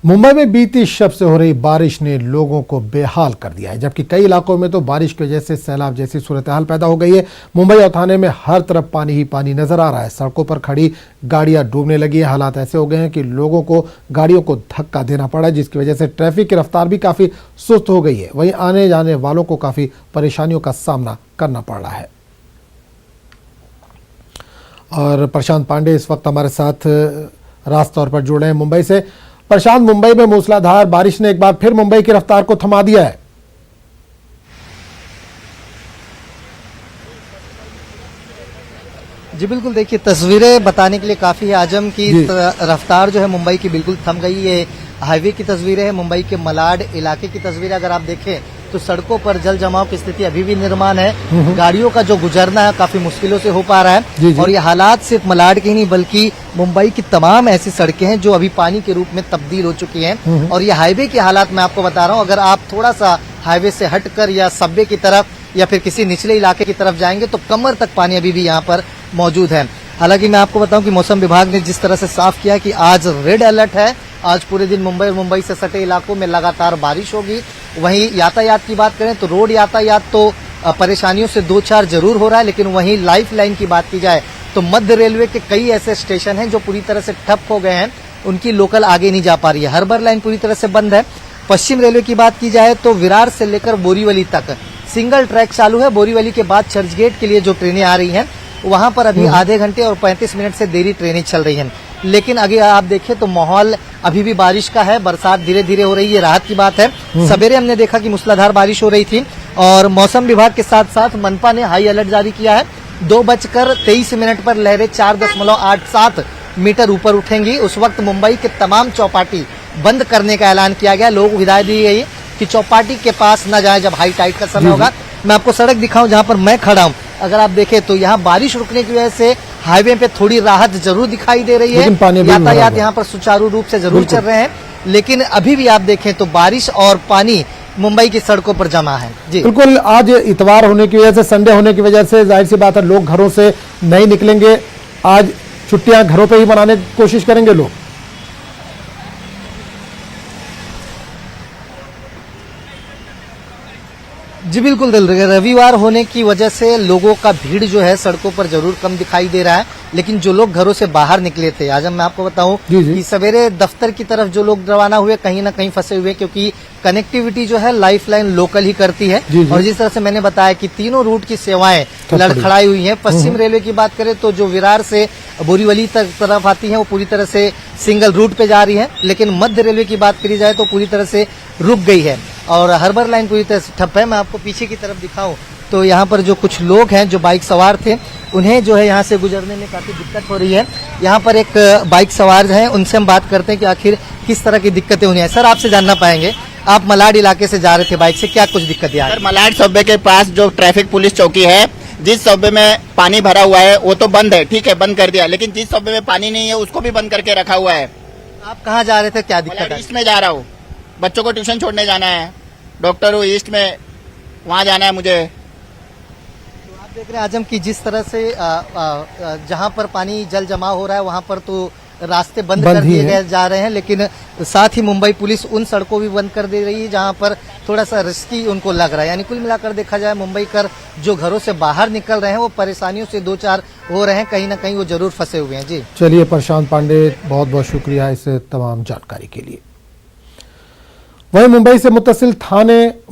मुंबई में बीती शब से हो रही बारिश ने लोगों को बेहाल कर दिया है, जबकि कई इलाकों में तो बारिश की वजह से सैलाब जैसी सूरत हाल पैदा हो गई है। मुंबई और थाने में हर तरफ पानी ही पानी नजर आ रहा है। सड़कों पर खड़ी गाड़ियां डूबने लगी है। हालात ऐसे हो गए हैं कि लोगों को गाड़ियों को धक्का देना पड़ा है, जिसकी वजह से ट्रैफिक की रफ्तार भी काफी सुस्त हो गई है। वहीं आने जाने वालों को काफी परेशानियों का सामना करना पड़ रहा है। और प्रशांत पांडे इस वक्त हमारे साथ रास्त तौर पर जुड़ रहे हैं मुंबई से। प्रशांत, मुंबई में मूसलाधार बारिश ने एक बार फिर मुंबई की रफ्तार को थमा दिया है। जी बिल्कुल, देखिए तस्वीरें बताने के लिए काफी है। आजम की रफ्तार जो है मुंबई की बिल्कुल थम गई है। हाईवे की तस्वीरें हैं, मुंबई के मलाड इलाके की तस्वीरें अगर आप देखें तो सड़कों पर जल जमाव की स्थिति अभी भी निर्माण है। गाड़ियों का जो गुजरना है काफी मुश्किलों से हो पा रहा है। और ये हालात सिर्फ मलाड के ही नहीं बल्कि मुंबई की तमाम ऐसी सड़कें हैं जो अभी पानी के रूप में तब्दील हो चुकी हैं। और ये हाईवे के हालात मैं आपको बता रहा हूँ, अगर आप थोड़ा सा हाईवे से हटकर या सबवे की तरफ या फिर किसी निचले इलाके की तरफ जाएंगे तो कमर तक पानी अभी भी यहाँ पर मौजूद है। हालांकि मैं आपको बताऊं कि मौसम विभाग ने जिस तरह से साफ किया कि आज रेड अलर्ट है, आज पूरे दिन मुंबई और मुंबई से सटे इलाकों में लगातार बारिश होगी। वहीं यातायात की बात करें तो रोड यातायात तो परेशानियों से दो चार जरूर हो रहा है, लेकिन वहीं लाइफ लाइन की बात की जाए तो मध्य रेलवे के कई ऐसे स्टेशन हैं जो पूरी तरह से ठप हो गए हैं, उनकी लोकल आगे नहीं जा पा रही है। हार्बर लाइन पूरी तरह से बंद है। पश्चिम रेलवे की बात की जाए तो विरार से लेकर बोरीवली तक सिंगल ट्रैक चालू है। बोरीवली के बाद चर्चगेट के लिए जो ट्रेनें आ रही हैं वहां पर अभी आधे घंटे और 35 मिनट से देरी ट्रेनें चल रही हैं। लेकिन अगर आप देखें तो माहौल अभी भी बारिश का है। बरसात धीरे धीरे हो रही है, राहत की बात है। सवेरे हमने देखा कि मूसलाधार बारिश हो रही थी और मौसम विभाग के साथ साथ मनपा ने हाई अलर्ट जारी किया है। 2:23 पर लहरें 4.87 मीटर ऊपर उठेंगी। उस वक्त मुंबई के तमाम चौपाटी बंद करने का ऐलान किया गया। लोगों को हिदायत दी गई कि चौपाटी के पास न जाए जब हाई टाइड का समय होगा। मैं आपको सड़क दिखाऊं जहां पर मैं खड़ा हूं, अगर आप देखें तो यहाँ बारिश रुकने की वजह से हाईवे पे थोड़ी राहत जरूर दिखाई दे रही है। यातायात यहाँ पर सुचारू रूप से जरूर चल रहे हैं, लेकिन अभी भी आप देखें तो बारिश और पानी मुंबई की सड़कों पर जमा है। जी बिल्कुल, आज इतवार होने की वजह से, संडे होने की वजह से जाहिर सी बात है लोग घरों से नहीं निकलेंगे। आज छुट्टियां घरों पे ही मनाने की कोशिश करेंगे लोग। जी बिल्कुल, रविवार होने की वजह से लोगों का भीड़ जो है सड़कों पर जरूर कम दिखाई दे रहा है। लेकिन जो लोग घरों से बाहर निकले थे, आज मैं आपको बताऊं कि सवेरे दफ्तर की तरफ जो लोग रवाना हुए कहीं ना कहीं फंसे हुए, क्योंकि कनेक्टिविटी जो है लाइफ लाइन लोकल ही करती है। और जिस तरह से मैंने बताया कि तीनों रूट की सेवाएं लड़खड़ाई हुई हैं। पश्चिम रेलवे की बात करें तो जो विरार से बोरीवली तक तरफ आती है वो पूरी तरह से सिंगल रूट पे जा रही है, लेकिन मध्य रेलवे की बात करी जाए तो पूरी तरह से रुक गई है। और हार्बर लाइन पूरी तरह से ठप है। मैं आपको पीछे की तरफ दिखाऊं तो यहाँ पर जो कुछ लोग हैं जो बाइक सवार थे, उन्हें जो है यहाँ से गुजरने में काफी दिक्कत हो रही है। यहाँ पर एक बाइक सवार हैं, उनसे हम बात करते हैं कि आखिर किस तरह की दिक्कतें हुई हैं। सर, आपसे जानना पाएंगे, आप मलाड इलाके से जा रहे थे बाइक से, क्या कुछ दिक्कतें आ रही? सर, मलाड सबवे के पास जो ट्रैफिक पुलिस चौकी है, जिस सबवे में पानी भरा हुआ है वो तो बंद है, ठीक है, बंद कर दिया, लेकिन जिस सबवे में पानी नहीं है उसको भी बंद करके रखा हुआ है। आप कहाँ जा रहे थे, क्या दिक्कत है? ईस्ट में जा रहा हूँ, बच्चों को ट्यूशन छोड़ने जाना है, डॉक्टर हूँ ईस्ट में, वहाँ जाना है मुझे। तो आप देख रहे हैं आजम की जिस तरह से जहाँ पर पानी जल जमाव हो रहा है वहाँ पर तो रास्ते बंद कर दिए गए जा रहे हैं, लेकिन साथ ही मुंबई पुलिस उन सड़कों भी बंद कर दे रही है जहां पर थोड़ा सा रिस्की उनको लग रहा है। यानी कुल मिलाकर देखा जाए मुंबई कर जो घरों से बाहर निकल रहे हैं वो परेशानियों से दो चार हो रहे हैं, कहीं ना कहीं वो जरूर फंसे हुए हैं। जी चलिए प्रशांत पांडे, बहुत बहुत शुक्रिया इस तमाम जानकारी के लिए। वहीं मुंबई से मुत्तसिल थाने